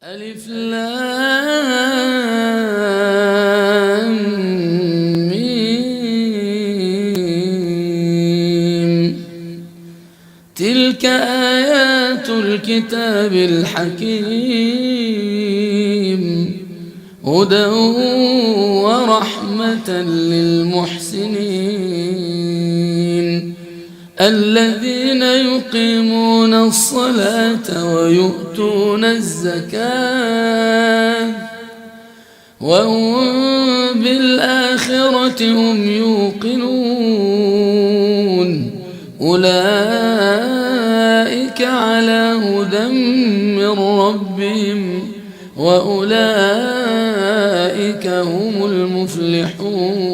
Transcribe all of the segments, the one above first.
ألف لام ميم. تلك آيات الكتاب الحكيم هدى ورحمة للمحسنين الذين يقيمون الصلاة ويؤتون الزكاة وهم بالآخرة هم يوقنون أولئك على هدى من ربهم وأولئك هم المفلحون.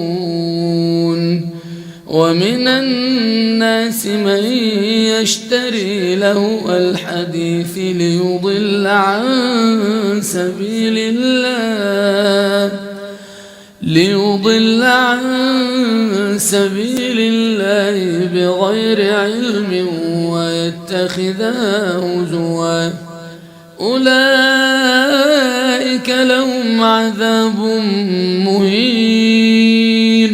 ومن الناس من يشتري لهو الحديث ليضل عن سبيل الله بغير علم ويتخذها هزوا أولئك لهم عذاب مهين.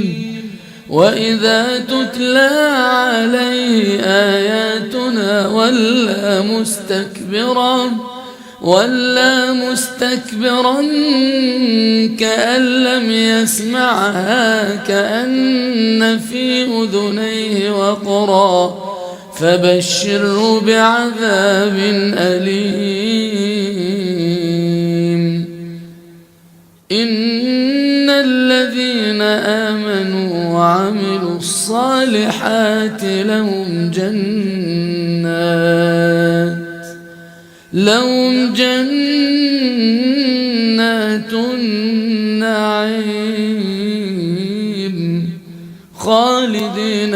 وإذا تتلى عليه آياتنا ولى مستكبرا كأن لم يسمعها كأن في أذنيه وقرا فبشره بعذاب أليم. إن الذين آمنوا وعملوا الصالحات لهم جنات النعيم خالدين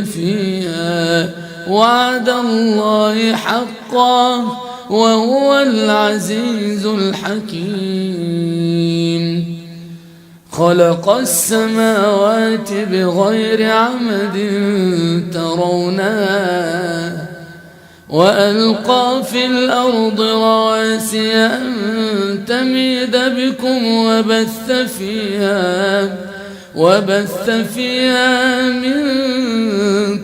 فيها وعد الله حقا وهو العزيز الحكيم. خلق السماوات بغير عمد ترونها وألقى في الأرض رواسي أن تميد بكم وبث فيها من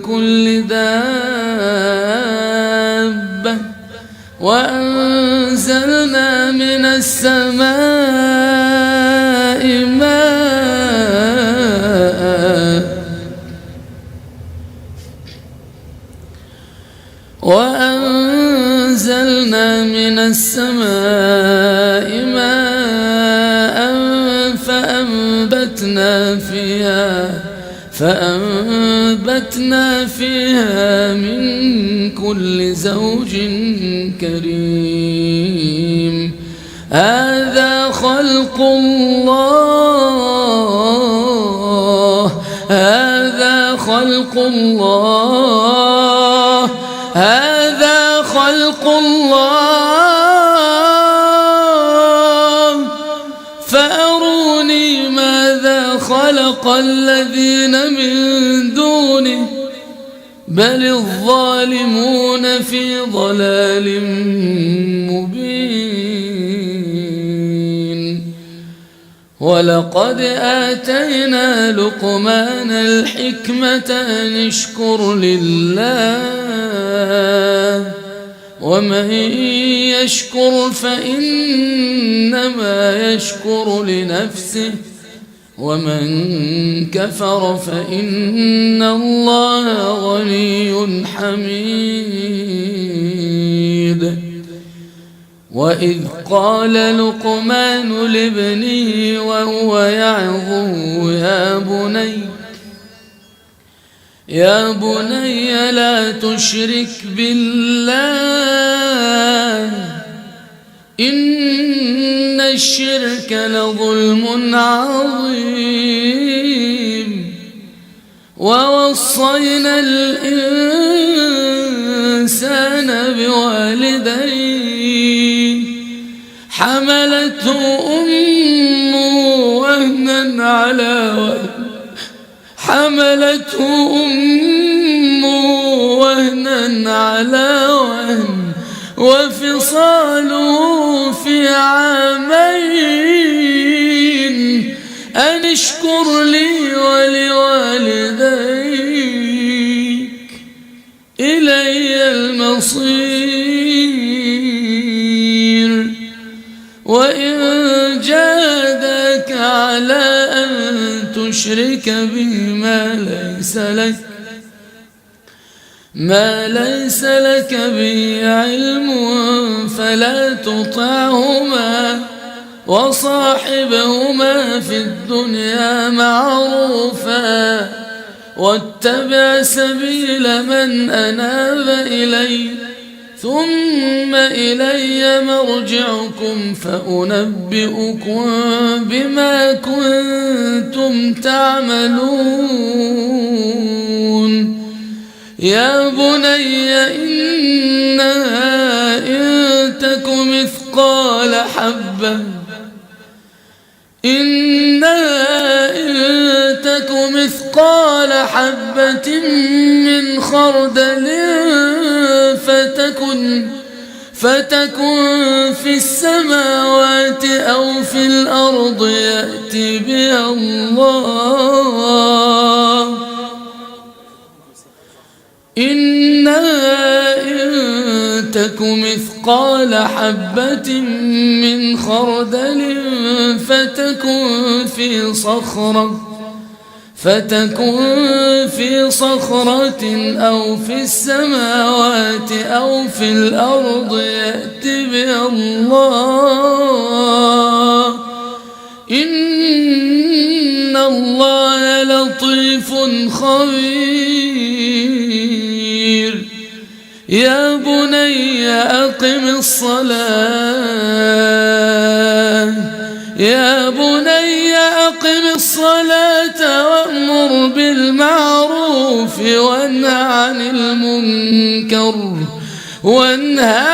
كل دابة وأنزلنا من السماء ماء فأنبتنا فيها من كل زوج كريم. هذا خلق الله فأروني ماذا خلق الذين من دونه بل الظالمون في ضلال مبين. ولقد آتينا لقمان الحكمة أن اشكر لله ومن يشكر فإنما يشكر لنفسه ومن كفر فإن الله غني حميد. وإذ قال لقمان لابنه وهو يعظه يا بني لا تشرك بالله إن الشرك لظلم عظيم. ووصينا الإنسان بوالديه حملته أمه وهنا على وهن وفصاله في عامين أن اشكر لي ولوالديك إلي المصير. وإن جادك على أن تشرك بي ما ليس لك به علم فلا تطعهما وصاحبهما في الدنيا معروفا واتبع سبيل من أناب إلي ثم إلي مرجعكم فأنبئكم بما كنتم تعملون. يا بني إنها إن تك مثقال حبة من خردل فتكن في السماوات أو في الأرض يأتي بها الله. إنها إن تك مثقال حبة من خردل فتكن في صخرة أو في السماوات أو في الأرض يأتي بها الله. إن الله لطيف خبير. يا بني أقم الصلاة وأمر بالمعروف وانهى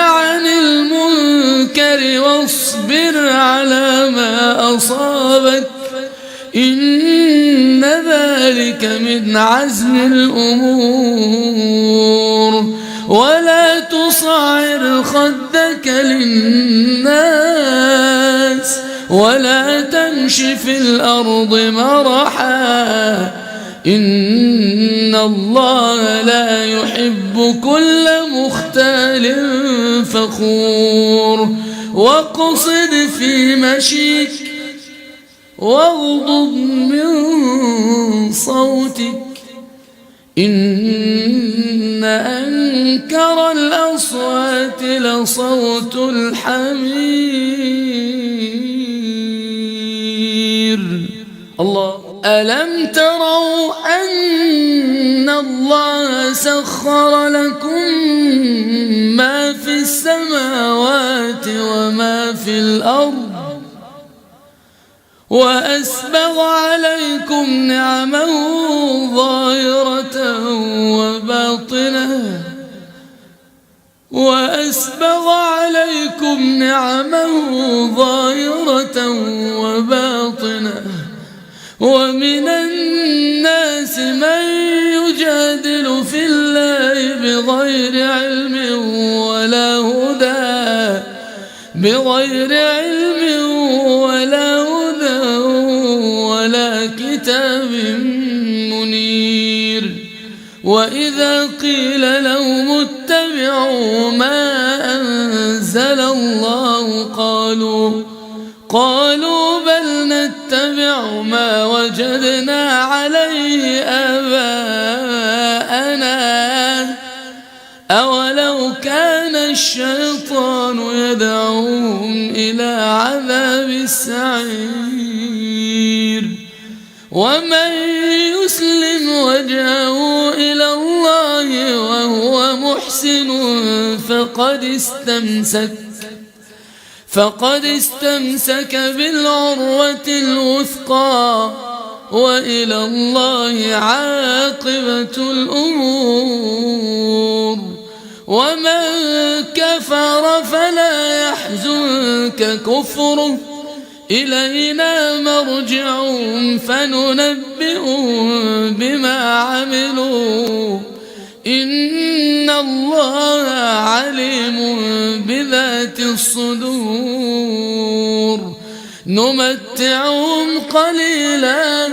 عن المنكر واصبر على ما أصابك إن ذلك من عزم الأمور. ولا تصعر خدك للناس ولا تمش في الأرض مرحا إن الله لا يحب كل مختال فخور. واقصد في مشيك واغضض من صوتك إن أنكر الأصوات لصوت الحمير. الله. ألم تروا أن الله سخر لكم ما في السماوات وما في الأرض وأسبغ عليكم نعمه ظاهرة وباطنة ومن الناس من يجادل في الله بغير علم ولا هدى ولا كتاب منير. وإذا قيل لهم اتبعوا ما أنزل الله قالوا بل نتبع ما وجدنا عليه آباءنا أولو كان الشيطان يدعوهم إلى عذاب السعير. ومن يسلم وجهه إلى الله وهو محسن فقد استمسك بالعروة الوثقى وإلى الله عاقبة الأمور. ومن كفر فلا يحزنك كفره إلينا مرجعهم فننبئهم بما عملوا إن الله عليم بذات الصدور نمتعهم قليلا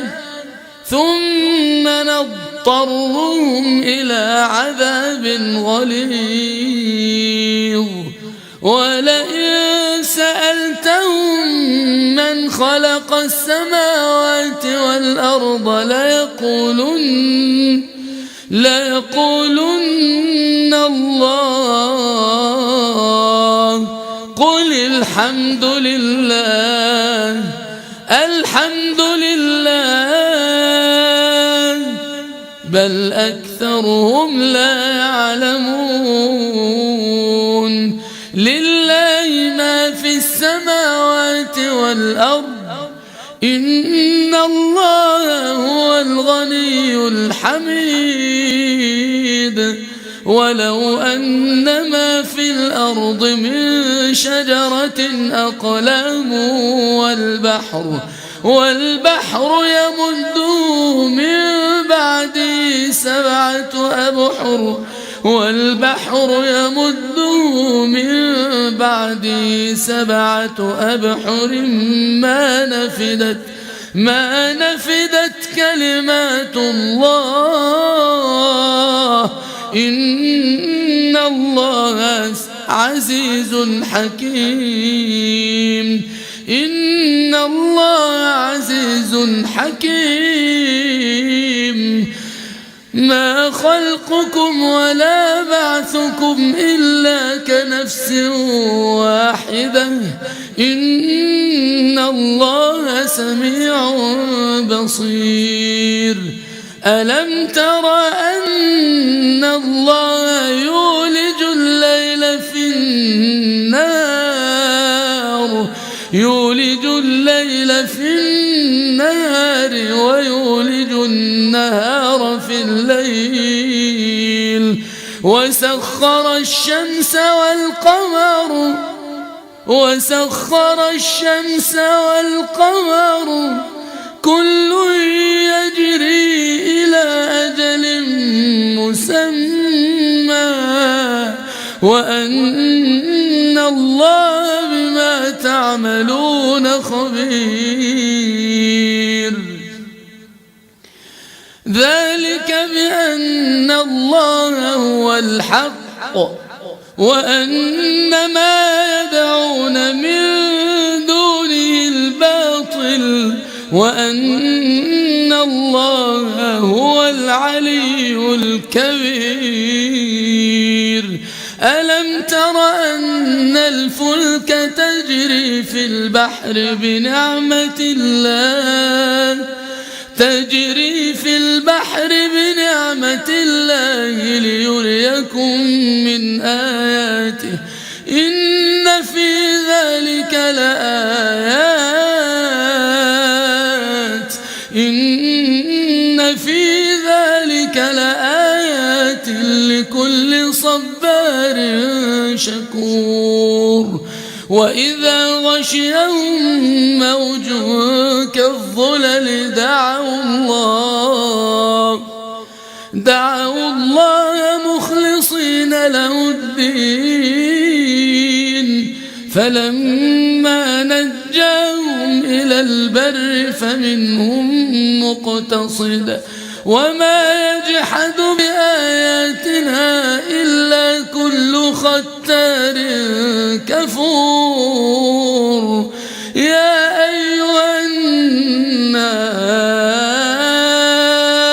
ثم نضطرهم إلى عذاب غليظ ولئن سألتهم من خلق السماوات والأرض ليقولن الله قل الحمد لله بل أكثرهم لا يعلمون لله ما في السماوات والأرض إن الله هو الغني الحميد ولو أن ما في الأرض من شجرة أقلام والبحر يمده من بعده سبعة أبحر ما نفدت كلمات الله إن الله عزيز حكيم ما خلقكم ولا بعثكم إلا كنفس واحدة إن الله سميع بصير ألم تر أن الله يولج الليل في النهار ويولج النهار في الليل وسخر الشمس والقمر كل يجري إلى أجل مسمى وأن الله بما تعملون خبير ذلك بأن الله هو الحق وأن ما يدعون من دونه الباطل وأن الله هو العلي الكبير ألم تر أن الفلك تجري في البحر بنعمة الله ليريكم من آياته إن في ذلك لآيات لكل صبار شكور وإذا غشيهم موج كالظلل دعوا الله مخلصين له الدين فلما نجاهم إلى البر فمنهم مقتصد وما يجحد بآياتنا إلا كل ختار كفور يا أيها الناس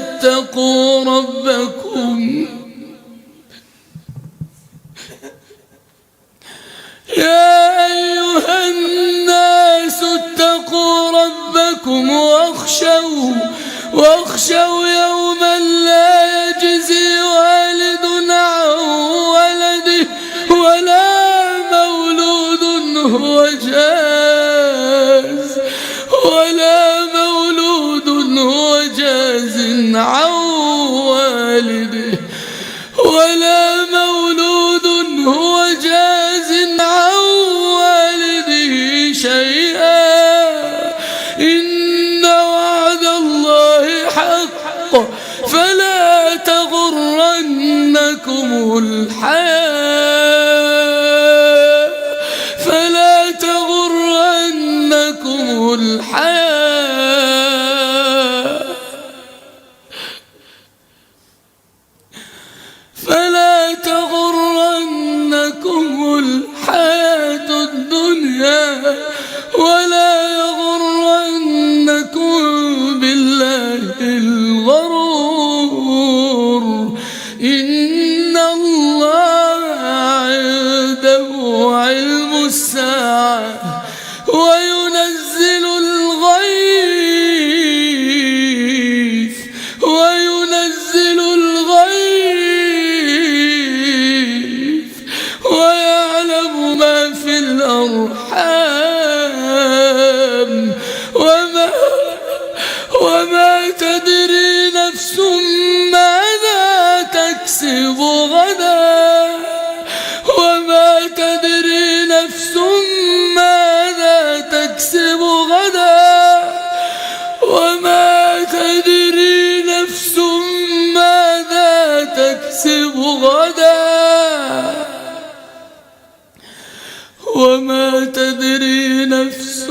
اتقوا ربكم واخشوا يوما لا يجزي والد عن ولده ولا مولود هو جاز عن والده ولا مولود هو جاز عن والده الحياة فلا تغرنكم الحياة فلا تغرنكم الحياة الدنيا ولا يغرنكم بالله الغرور إن الله عنده علم الساعة وينزل الغيث ويعلم ما في الأرحام وما تدري نفس ماذا تكسب غدا وما تدري نفس ماذا تكسب غدا وما تدري نفس ماذا تكسب غدا وما تدري نفس